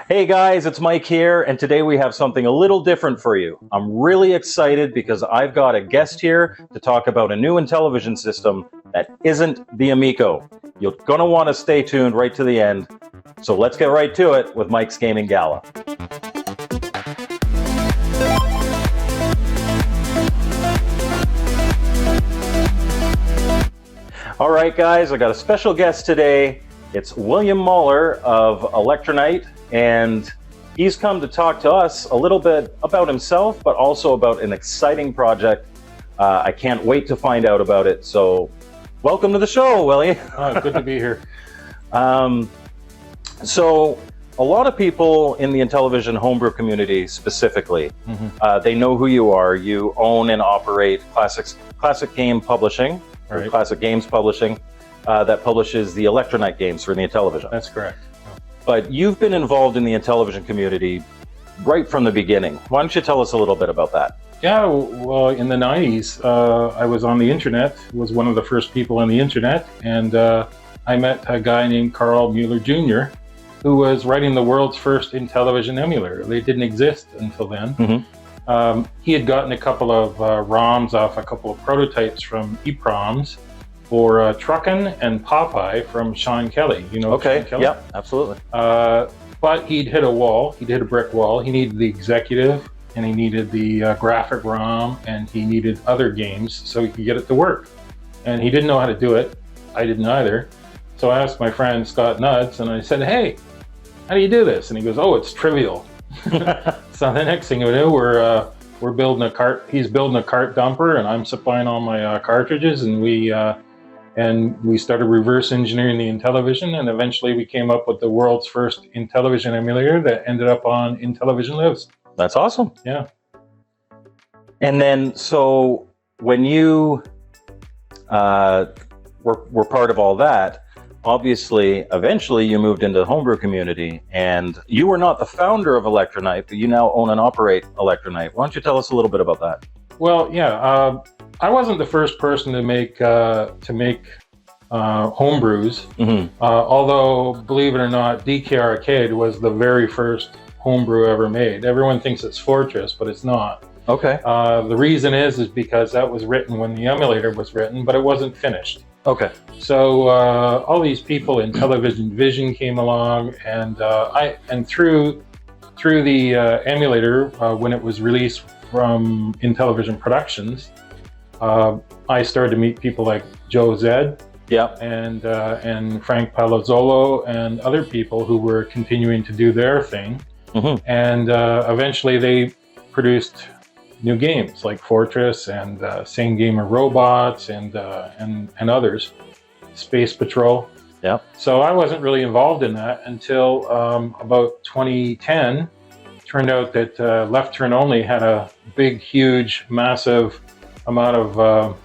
Hey guys, it's Mike here, and today we have something a little different for you. I'm really excited because I've got a guest here to talk about a new Intellivision system that isn't the Amico. You're going to want to stay tuned right to the end. So let's get right to it with Mike's Gaming Gala. All right, guys, I got a special guest today. It's William Moeller of Elektronite, and he's come to talk to us a little bit about himself, but also about an exciting project. I can't wait to find out about it. So welcome to the show, Willie. Good to be here. So a lot of people in the Intellivision homebrew community specifically, they know who you are. You own and operate Classic Game Publishing, or Right. Classic Games Publishing, that publishes the Electronite games for the Intellivision. That's correct. But you've been involved in the Intellivision community right from the beginning. Why don't you tell us a little bit about that? Yeah, well, in the 90s, I was on the internet, was one of the first people on the internet, and I met a guy named Carl Mueller Jr., who was writing the world's first Intellivision emulator. They didn't exist until then. He had gotten a couple of ROMs off a couple of prototypes from EPROMs for Truckin' and Popeye from Sean Kelly. You know Okay, Sean Kelly? yeah, absolutely. But he'd hit a wall. He'd hit a brick wall. He needed the executive, and he needed the graphic ROM, and he needed other games so he could get it to work. And he didn't know how to do it. I didn't either. So I asked my friend Scott Nuds, and I said, "Hey, how do you do this?" And he goes, "Oh, it's trivial." So the next thing we knew, we're building a cart. He's building a cart dumper, and I'm supplying all my cartridges, and we started reverse engineering the Intellivision, and eventually we came up with the world's first Intellivision emulator that ended up on Intellivision Lives. That's awesome. Yeah. And then, so when you were part of all that, obviously, eventually you moved into the homebrew community, and you were not the founder of Electronite, but you now own and operate Electronite. Why don't you tell us a little bit about that? Well, yeah, I wasn't the first person to make homebrews. Although, believe it or not, DK Arcade was the very first homebrew ever made. Everyone thinks it's Fortress, but it's not. Okay. The reason is because that was written when the emulator was written, but it wasn't finished. Okay. So all these people in Intellivision Vision came along, and through the emulator, when it was released from Intellivision Productions, I started to meet people like Joe Zed, Yeah. and Frank Palazzolo and other people who were continuing to do their thing, and eventually they produced new games like Fortress and Same Gamer Robots and others, Space Patrol. Yeah. So I wasn't really involved in that until about 2010. Turned out that Left Turn Only had a big, huge, massive amount of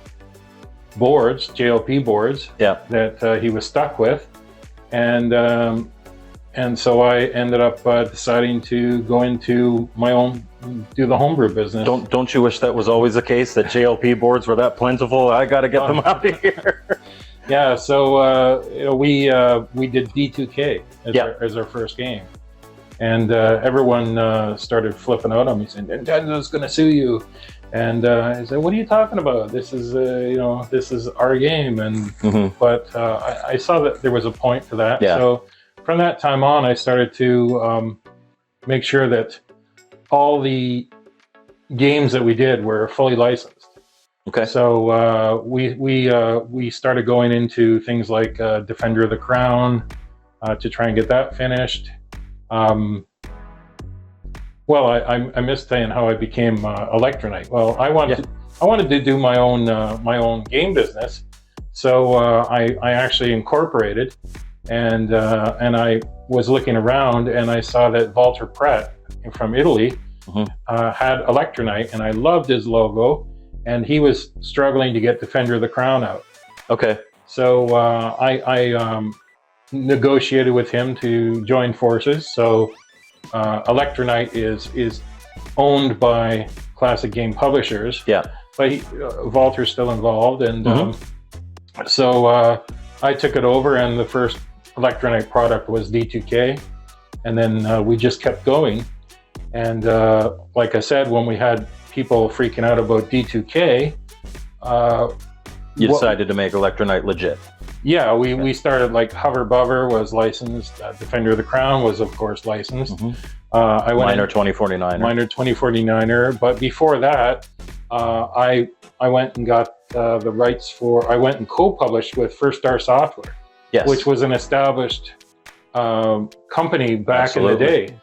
boards, JLP boards, Yeah. that he was stuck with, and so I ended up deciding to go into my own, do the homebrew business. Don't you wish that was always the case, that JLP boards were that plentiful? I got to get them out of here. Yeah, so we did D2K as our first game, and everyone started flipping out on me saying, "Nintendo's going to sue you." And I said, "What are you talking about? This is this is our game." And but I saw that there was a point to that. Yeah. So from that time on, I started to make sure that all the games that we did were fully licensed. Okay. So we started going into things like Defender of the Crown to try and get that finished. Well, I missed saying how I became Electronite. Well, I wanted to do my own game business, so I actually incorporated, and I was looking around, and I saw that Walter Pratt from Italy had Electronite, and I loved his logo, and he was struggling to get Defender of the Crown out. Okay. So I negotiated with him to join forces. So Electronite is owned by Classic Game Publishers. Yeah. But Walter's still involved, and so I took it over, and the first Electronite product was D2K. and then we just kept going. And like I said, when we had people freaking out about D2K, you decided to make Electronite legit. Yeah, we started, like, Hover Bubber was licensed, Defender of the Crown was, of course, licensed. Minor 2049er. Minor 2049er, but before that, I went and got the rights for, I went and co-published with First Star Software, Yes. which was an established company back Absolutely. in the day.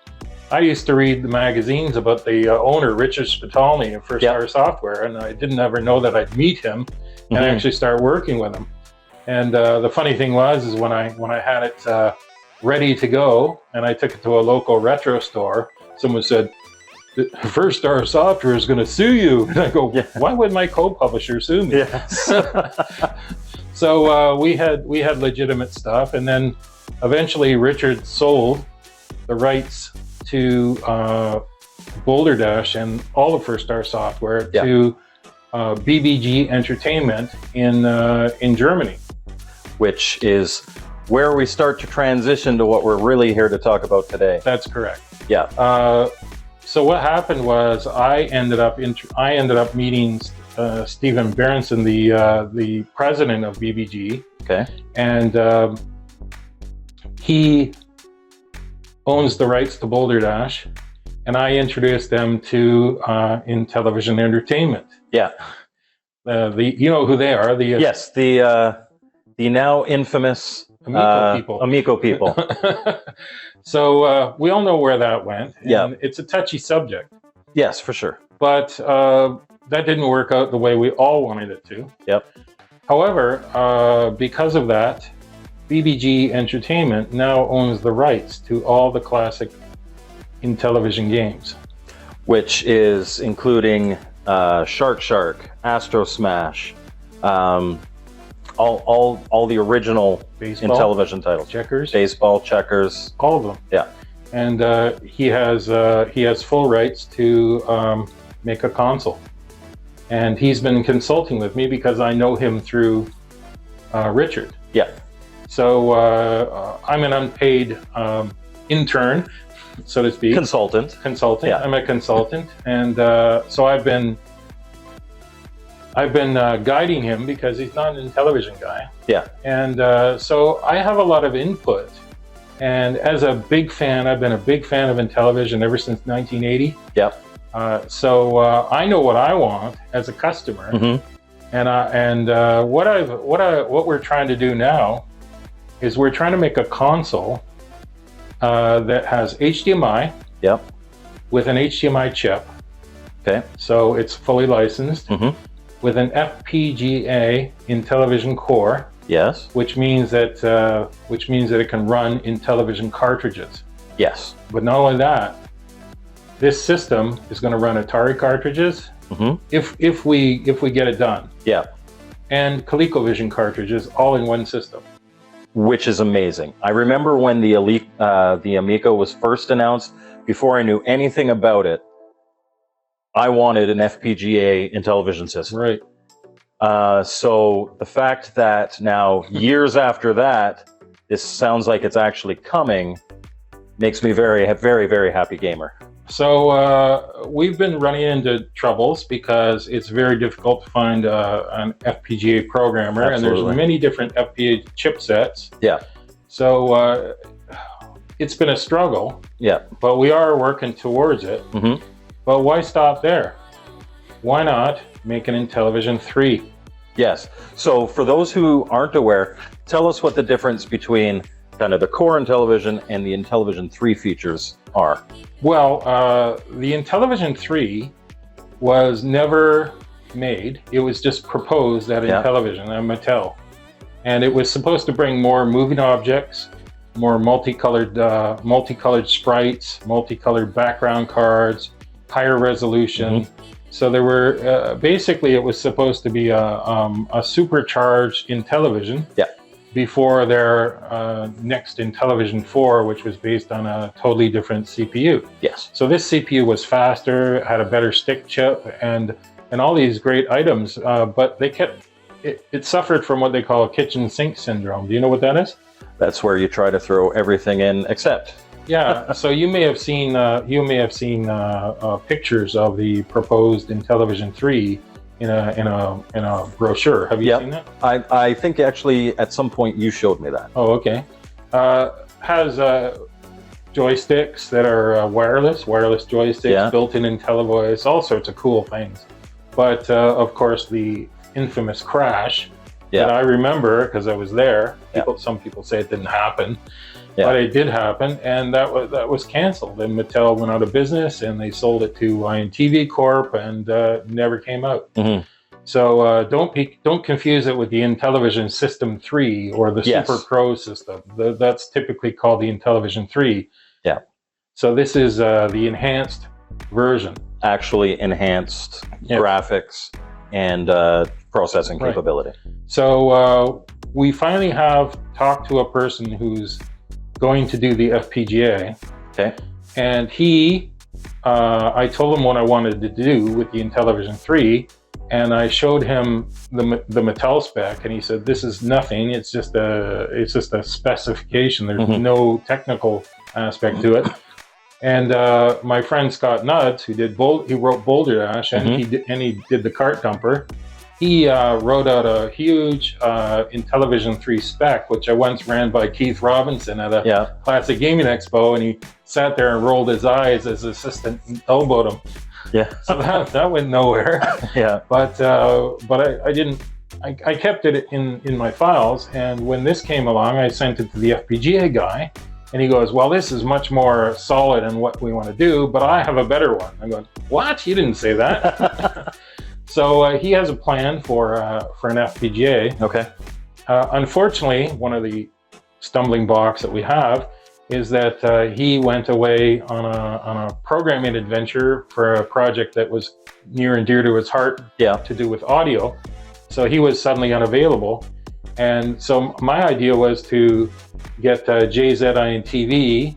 I used to read the magazines about the owner, Richard Spitalny of First Star Software, and I didn't ever know that I'd meet him and actually start working with him. And the funny thing was, when I had it ready to go, and I took it to a local retro store, someone said, First Star Software is going to sue you. And I go, why would my co-publisher sue me? Yes. So we had legitimate stuff, and then eventually Richard sold the rights to Boulder Dash and all of First Star Software to BBG Entertainment in Germany, which is where we start to transition to what we're really here to talk about today. That's correct. Yeah. So what happened was I ended up meeting Stephen Berenson, the president of BBG. Okay. And he owns the rights to Boulder Dash, and I introduced them to Intellivision Entertainment. Yeah. You know who they are? Yes, the now infamous Amico people. So we all know where that went. And it's a touchy subject. Yes, for sure. But that didn't work out the way we all wanted it to. Yep. However, because of that, BBG Entertainment now owns the rights to all the classic Intellivision games, which is including Shark, Astro Smash, all the original Baseball, Intellivision titles, checkers, baseball, checkers, all of them. Yeah. And he has full rights to make a console, and he's been consulting with me because I know him through Richard. Yeah. So I'm an unpaid intern, so to speak. Consultant. Yeah. I'm a consultant, and so I've been guiding him because he's not an Intellivision guy. Yeah. And so I have a lot of input. And as a big fan, I've been a big fan of Intellivision ever since 1980. Yep. So I know what I want as a customer. And what we're trying to do now is we're trying to make a console that has HDMI. Yep. With an HDMI chip. Okay. So it's fully licensed. With an FPGA Intellivision core. Yes. Which means that it can run Intellivision cartridges. Yes. But not only that, this system is going to run Atari cartridges. If we get it done. Yeah. And ColecoVision cartridges all in one system. Which is amazing. I remember when the Amico was first announced, before I knew anything about it, I wanted an FPGA Intellivision system. Right. So the fact that now, years after that, this sounds like it's actually coming, makes me very, very, very happy gamer. So we've been running into troubles because it's very difficult to find an FPGA programmer. Absolutely. And there's many different FPGA chipsets. Yeah. So it's been a struggle. Yeah. But we are working towards it. But why stop there? Why not make an Intellivision 3? Yes. So for those who aren't aware, tell us what the difference between kind of the core Intellivision and the Intellivision 3 features are. Well, the Intellivision 3 was never made. It was just proposed at Intellivision, at Mattel. And it was supposed to bring more moving objects, more multicolored sprites, multicolored background cards, higher resolution. So there were, basically it was supposed to be a supercharged Intellivision. Yeah. Before their next Intellivision 4, which was based on a totally different CPU. Yes. So this CPU was faster, had a better stick chip, and all these great items, but it suffered from what they call kitchen sink syndrome. Do you know what that is? That's where you try to throw everything in except Yeah, so you may have seen pictures of the proposed Intellivision 3 in a brochure. Have you seen that? I think actually at some point you showed me that. Oh, okay. Has joysticks that are wireless joysticks, built-in IntelliVoice, all sorts of cool things. But of course, the infamous crash that I remember because I was there. Some people say it didn't happen. But it did happen, and that was canceled. And Mattel went out of business, and they sold it to INTV Corp, and never came out. So don't confuse it with the Intellivision System 3 or the Super Pro system. That's typically called the Intellivision 3. Yeah. So this is the enhanced version. Actually enhanced graphics and processing capability. So we finally have talked to a person who's going to do the FPGA. Okay. And I told him what I wanted to do with the Intellivision 3, and I showed him the Mattel spec, and he said, "This is nothing. It's just a specification. There's no technical aspect to it." And my friend Scott Nuds, he wrote Boulder Dash, and he did the cart dumper. He wrote out a huge Intellivision 3 spec, which I once ran by Keith Robinson at a Classic Gaming Expo, and he sat there and rolled his eyes as his assistant elbowed him. Yeah. So that went nowhere. But I didn't. I kept it in my files, and when this came along, I sent it to the FPGA guy, and he goes, "Well, this is much more solid in what we want to do, but I have a better one." I'm going, "What? You didn't say that." So he has a plan for an FPGA. Okay. Unfortunately, one of the stumbling blocks that we have is that he went away on a programming adventure for a project that was near and dear to his heart to do with audio. So he was suddenly unavailable. And so my idea was to get JZINTV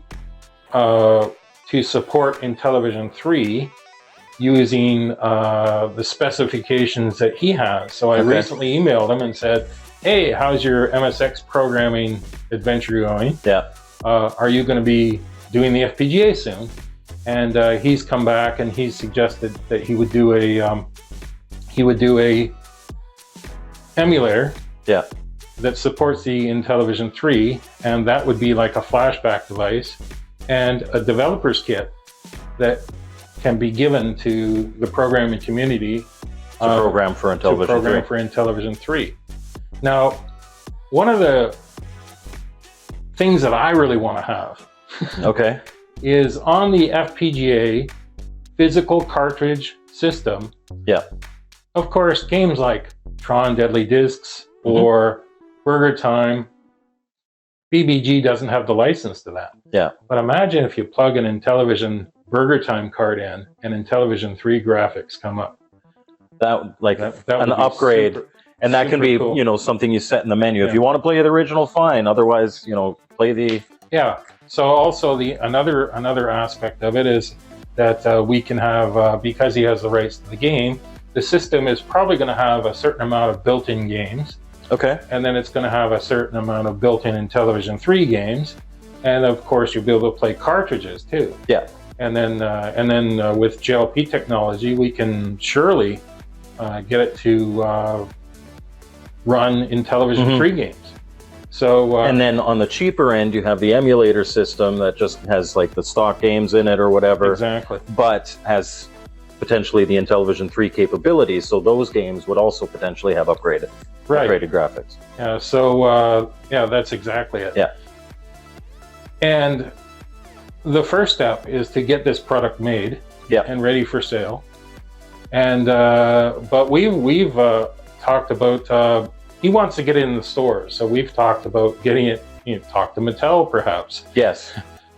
to support Intellivision 3 using the specifications that he has. So I recently emailed him and said, "Hey, how's your MSX programming adventure going? Are you going to be doing the FPGA soon?" And he's come back and he's suggested that he would do a emulator that supports the Intellivision 3, and that would be like a flashback device and a developer's kit that can be given to the programming community to program for Intellivision 3. Now, one of the things that I really want to have is on the FPGA physical cartridge system. Of course, games like Tron Deadly Discs or Burger Time, BBG doesn't have the license to that. But imagine if you plug an Intellivision Burger Time card in and Intellivision 3 graphics come up. That an upgrade. And that can be, cool. Something you set in the menu. If you want to play the original, fine. Otherwise, play the... So also another aspect of it is that we can have, because he has the rights to the game, the system is probably going to have a certain amount of built-in games. And then it's going to have a certain amount of built-in Intellivision 3 games. And of course, you'll be able to play cartridges too. And then with JLP technology, we can surely get it to run Intellivision 3 games. So and then on the cheaper end, you have the emulator system that just has like the stock games in it or whatever. But has potentially the Intellivision 3 capabilities. So those games would also potentially have upgraded graphics. That's exactly it. And the first step is to get this product made and ready for sale. And but we've talked about he wants to get it in the stores, so we've talked about getting it. Talk to Mattel, perhaps.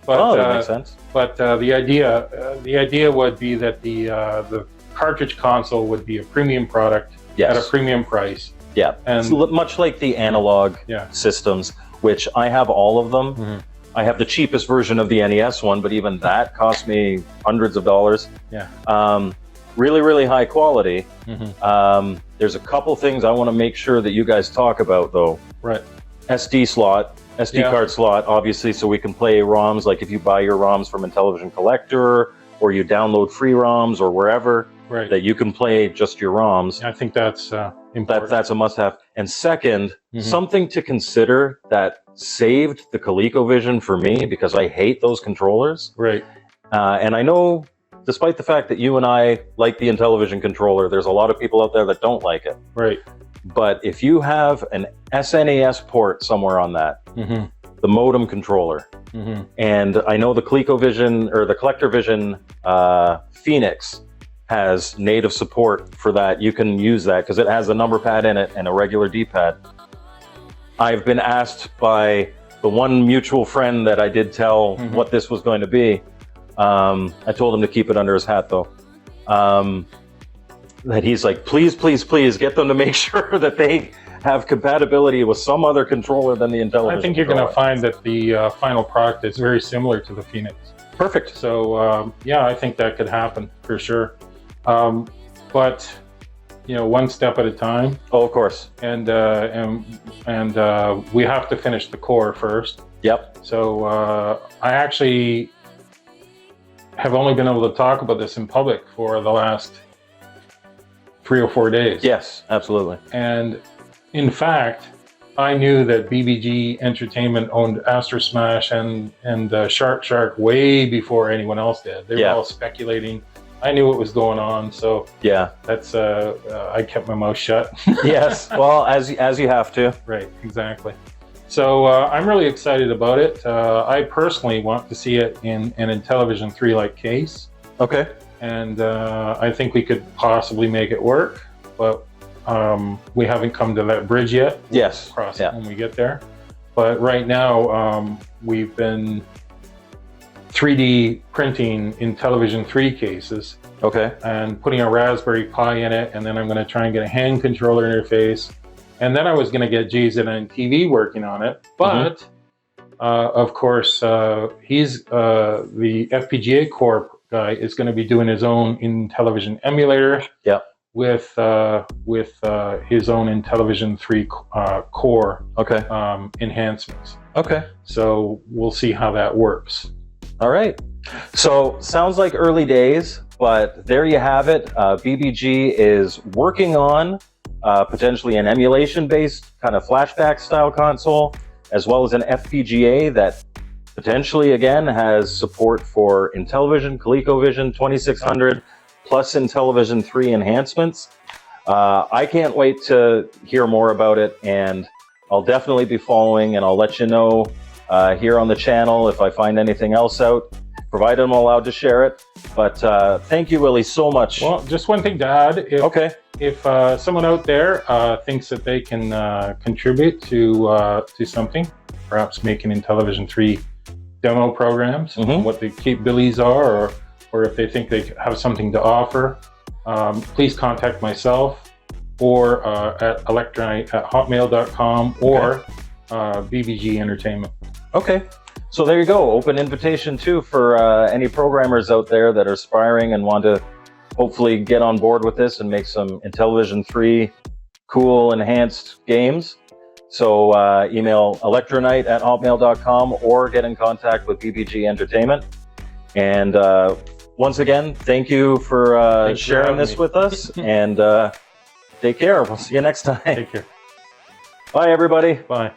But that makes sense. But the idea would be that the cartridge console would be a premium product at a premium price. And it's much like the analog systems, which I have all of them. I have the cheapest version of the NES one, but even that cost me hundreds of dollars. Really, really high quality. There's a couple things I want to make sure that you guys talk about, though. SD slot, SD card slot, obviously, so we can play ROMs. Like if you buy your ROMs from Intellivision Collector, or you download free ROMs, or wherever, Right. that you can play just your ROMs. I think that's important. That's a must-have. And second, something to consider that saved the ColecoVision for me, because I hate those controllers. Right. And I know, despite the fact that you and I like the Intellivision controller, there's a lot of people out there that don't like it. Right. But if you have an SNES port somewhere on that, the modem controller, and I know the ColecoVision or the CollectorVision Phoenix has native support for that. You can use that because it has a number pad in it and a regular D-pad. I've been asked by the one mutual friend that I did tell what this was going to be. I told him to keep it under his hat, though. That he's like, please, please, please get them to make sure that they have compatibility with some other controller than the Intellivision. I think you're going to find that the final product is very similar to the Phoenix. Perfect. So yeah, I think that could happen for sure. But you know, one step at a time. Oh, of course. And we have to finish the core first. Yep. So I actually have only been able to talk about this in public for the last 3 or 4 days. Yes, absolutely. And in fact, I knew that BBG Entertainment owned Astro Smash and Shark way before anyone else did. They were all speculating. I knew what was going on, so yeah, that's I kept my mouth shut. Yes, well, as you have to. Right, exactly. So I'm really excited about it. I personally want to see it in an Intellivision 3-like case. Okay. And I think we could possibly make it work, but we haven't come to that bridge yet. Yes. Cross it when we get there. But right now, we've been 3D printing Intellivision 3 cases. Okay. And putting a Raspberry Pi in it, and then I'm going to try and get a hand controller interface. And then I was going to get JZN TV working on it. But, of course, he's the FPGA core guy is going to be doing his own Intellivision emulator. Yep. With his own Intellivision 3 core enhancements. Okay. So we'll see how that works. All right. So sounds like early days, but there you have it. BBG is working on potentially an emulation-based kind of flashback style console, as well as an FPGA that potentially, again, has support for Intellivision, ColecoVision 2600, plus Intellivision 3 enhancements. I can't wait to hear more about it, and I'll definitely be following, and I'll let you know here on the channel if I find anything else out, provided I'm allowed to share it. But thank you, Willie, so much. Well, just one thing to add. If someone out there thinks that they can contribute to something, perhaps making Intellivision 3 demo programs, what the capabilities are, or if they think they have something to offer, please contact myself or at electronite@hotmail.com or BBG Entertainment. Okay. So there you go. Open invitation too for any programmers out there that are aspiring and want to hopefully get on board with this and make some Intellivision 3 cool enhanced games. So email electronite@hotmail.com or get in contact with BBG Entertainment. And once again, thank you for sharing this with us. And take care. We'll see you next time. Take care. Bye, everybody. Bye.